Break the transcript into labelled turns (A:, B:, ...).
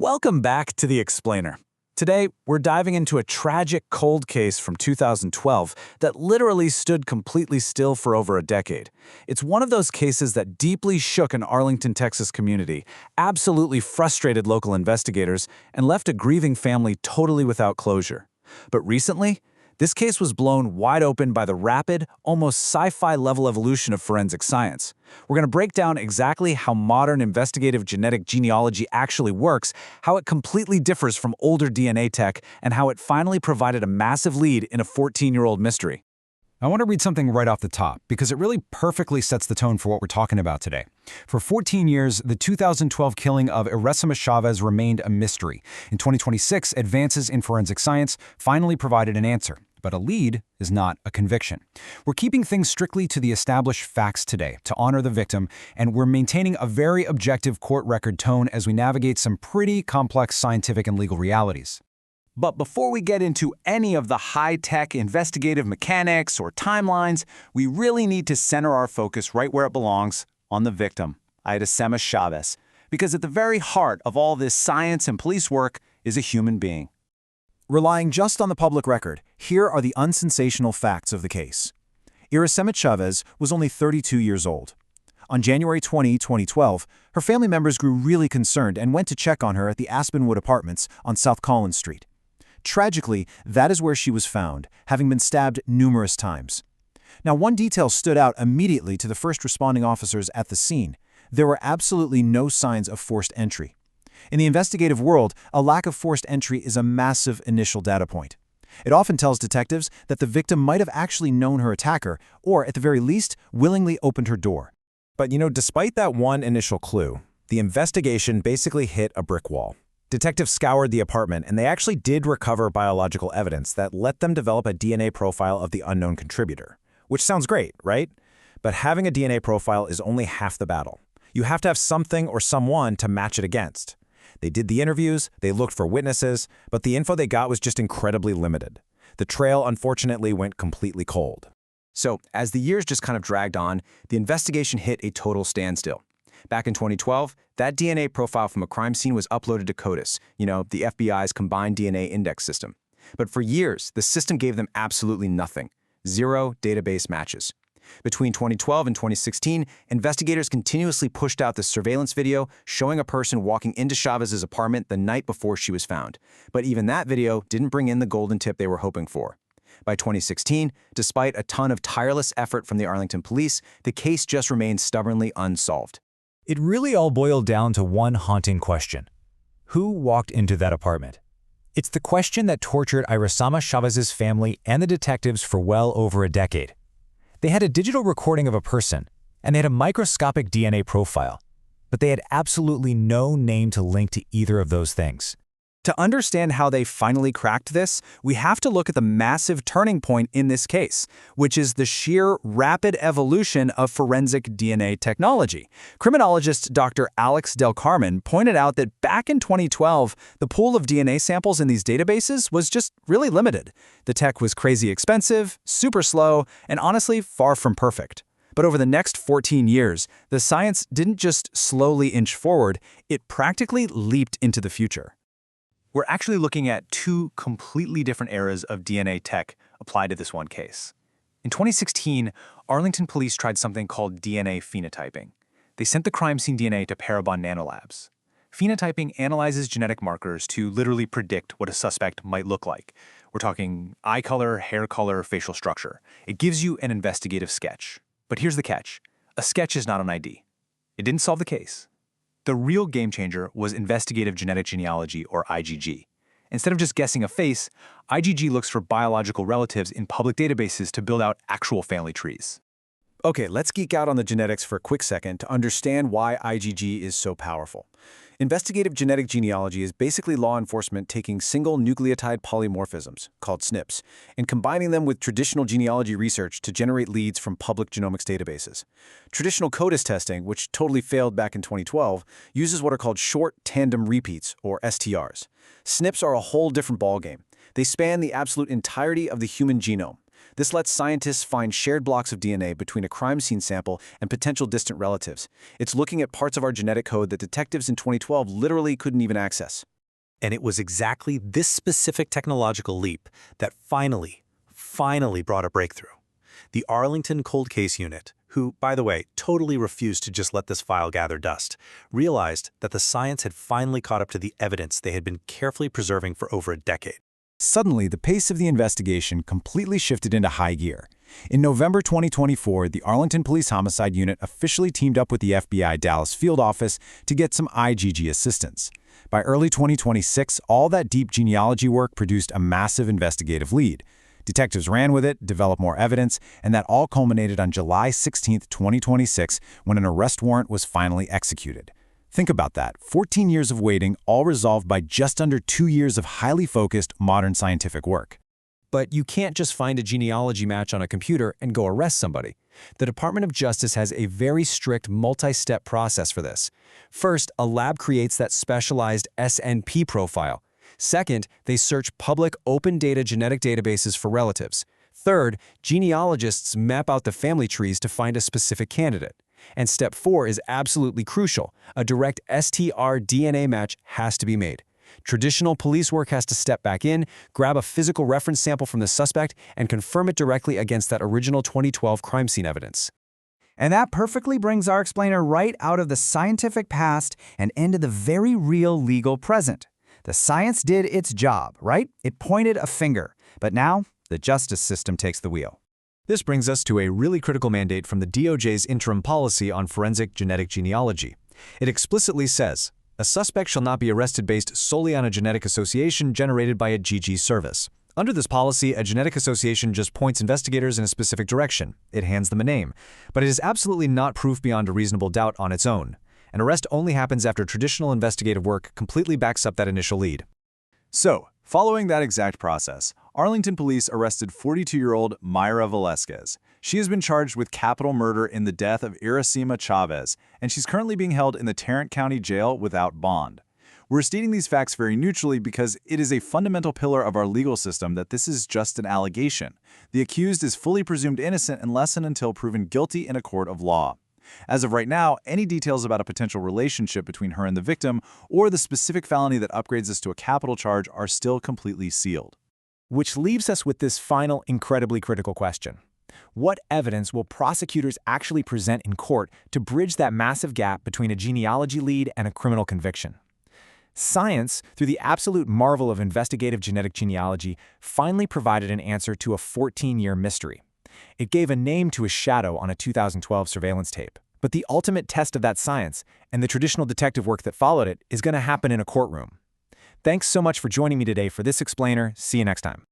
A: Welcome back to The Explainer. Today, we're diving into a tragic cold case from 2012 that literally stood completely still for over a decade. It's one of those cases that deeply shook an Arlington, Texas community, absolutely frustrated local investigators, and left a grieving family totally without closure. But recently, this case was blown wide open by the rapid, almost sci-fi level evolution of forensic science. We're going to break down exactly how modern investigative genetic genealogy actually works, how it completely differs from older DNA tech, and how it finally provided a massive lead in a 14-year-old mystery.
B: I want to read something right off the top because it really perfectly sets the tone for what we're talking about today. For 14 years, the 2012 killing of Irasema Chavez remained a mystery. In 2026, advances in forensic science finally provided an answer. But a lead is not a conviction. We're keeping things strictly to the established facts today to honor the victim, and we're maintaining a very objective court record tone as we navigate some pretty complex scientific and legal realities.
A: But before we get into any of the high-tech investigative mechanics or timelines, we really need to center our focus right where it belongs, on the victim, Irasema Chavez. Because at the very heart of all this science and police work is a human being.
C: Relying just on the public record, here are the unsensational facts of the case. Irasema Chavez was only 32 years old. On January 20, 2012, her family members grew really concerned and went to check on her at the Aspenwood Apartments on South Collins Street. Tragically, that is where she was found, having been stabbed numerous times. Now, one detail stood out immediately to the first responding officers at the scene. There were absolutely no signs of forced entry. In the investigative world, a lack of forced entry is a massive initial data point. It often tells detectives that the victim might have actually known her attacker, or at the very least, willingly opened her door.
D: But despite that one initial clue, the investigation basically hit a brick wall. Detectives scoured the apartment, and they actually did recover biological evidence that let them develop a DNA profile of the unknown contributor. Which sounds great, right? But having a DNA profile is only half the battle. You have to have something or someone to match it against. They did the interviews, they looked for witnesses, but the info they got was just incredibly limited. The trail, unfortunately, went completely cold.
E: So, as the years just kind of dragged on, the investigation hit a total standstill. Back in 2012, that DNA profile from a crime scene was uploaded to CODIS, the FBI's combined DNA index system. But for years, the system gave them absolutely nothing. Zero database matches. Between 2012 and 2016, investigators continuously pushed out the surveillance video showing a person walking into Chavez's apartment the night before she was found. But even that video didn't bring in the golden tip they were hoping for. By 2016, despite a ton of tireless effort from the Arlington police, the case just remained stubbornly unsolved.
F: It really all boiled down to one haunting question. Who walked into that apartment? It's the question that tortured Irasema Chavez's family and the detectives for well over a decade. They had a digital recording of a person, and they had a microscopic DNA profile, but they had absolutely no name to link to either of those things.
A: To understand how they finally cracked this, we have to look at the massive turning point in this case, which is the sheer rapid evolution of forensic DNA technology. Criminologist Dr. Alex Del Carmen pointed out that back in 2012, the pool of DNA samples in these databases was just really limited. The tech was crazy expensive, super slow, and honestly far from perfect. But over the next 14 years, the science didn't just slowly inch forward, it practically leaped into the future. We're actually looking at two completely different eras of DNA tech applied to this one case. In 2016, Arlington police tried something called DNA phenotyping. They sent the crime scene DNA to Parabon nanolabs. Phenotyping analyzes genetic markers to literally predict what a suspect might look like. We're talking eye color, hair color, facial structure. It gives you an investigative sketch. But here's the catch. A sketch is not an ID. It didn't solve the case. The real game changer was investigative genetic genealogy, or IgG. Instead of just guessing a face, IgG looks for biological relatives in public databases to build out actual family trees.
D: Okay, let's geek out on the genetics for a quick second to understand why IgG is so powerful. Investigative genetic genealogy is basically law enforcement taking single nucleotide polymorphisms, called SNPs, and combining them with traditional genealogy research to generate leads from public genomics databases. Traditional CODIS testing, which totally failed back in 2012, uses what are called short tandem repeats, or STRs. SNPs are a whole different ballgame. They span the absolute entirety of the human genome.
E: This lets scientists find shared blocks of DNA between a crime scene sample and potential distant relatives. It's looking at parts of our genetic code that detectives in 2012 literally couldn't even access.
G: And it was exactly this specific technological leap that finally brought a breakthrough. The Arlington Cold Case Unit, who, by the way, totally refused to just let this file gather dust, realized that the science had finally caught up to the evidence they had been carefully preserving for over a decade.
C: Suddenly, the pace of the investigation completely shifted into high gear. In November 2024, the Arlington Police Homicide Unit officially teamed up with the FBI Dallas Field Office to get some IGG assistance. By early 2026, all that deep genealogy work produced a massive investigative lead. Detectives ran with it, developed more evidence, and that all culminated on July 16, 2026, when an arrest warrant was finally executed. Think about that. 14 years of waiting, all resolved by just under 2 years of highly focused, modern scientific work.
E: But you can't just find a genealogy match on a computer and go arrest somebody. The Department of Justice has a very strict multi-step process for this. First, a lab creates that specialized SNP profile. Second, they search public open data genetic databases for relatives. Third, genealogists map out the family trees to find a specific candidate. And step 4 is absolutely crucial. A direct STR-DNA match has to be made. Traditional police work has to step back in, grab a physical reference sample from the suspect, and confirm it directly against that original 2012 crime scene evidence.
A: And that perfectly brings our explainer right out of the scientific past and into the very real legal present. The science did its job, right? It pointed a finger. But now, the justice system takes the wheel.
E: This brings us to a really critical mandate from the DOJ's interim policy on forensic genetic genealogy. It explicitly says, a suspect shall not be arrested based solely on a genetic association generated by a GG service. Under this policy, a genetic association just points investigators in a specific direction. It hands them a name. But it is absolutely not proof beyond a reasonable doubt on its own. An arrest only happens after traditional investigative work completely backs up that initial lead.
H: So, following that exact process, Arlington police arrested 42-year-old Mayra Velasquez. She has been charged with capital murder in the death of Irasema Chavez, and she's currently being held in the Tarrant County Jail without bond. We're stating these facts very neutrally because it is a fundamental pillar of our legal system that this is just an allegation. The accused is fully presumed innocent unless and until proven guilty in a court of law. As of right now, any details about a potential relationship between her and the victim or the specific felony that upgrades us to a capital charge are still completely sealed.
C: Which leaves us with this final, incredibly critical question. What evidence will prosecutors actually present in court to bridge that massive gap between a genealogy lead and a criminal conviction? Science, through the absolute marvel of investigative genetic genealogy, finally provided an answer to a 14-year mystery. It gave a name to a shadow on a 2012 surveillance tape. But the ultimate test of that science, and the traditional detective work that followed it, is going to happen in a courtroom. Thanks so much for joining me today for this explainer. See you next time.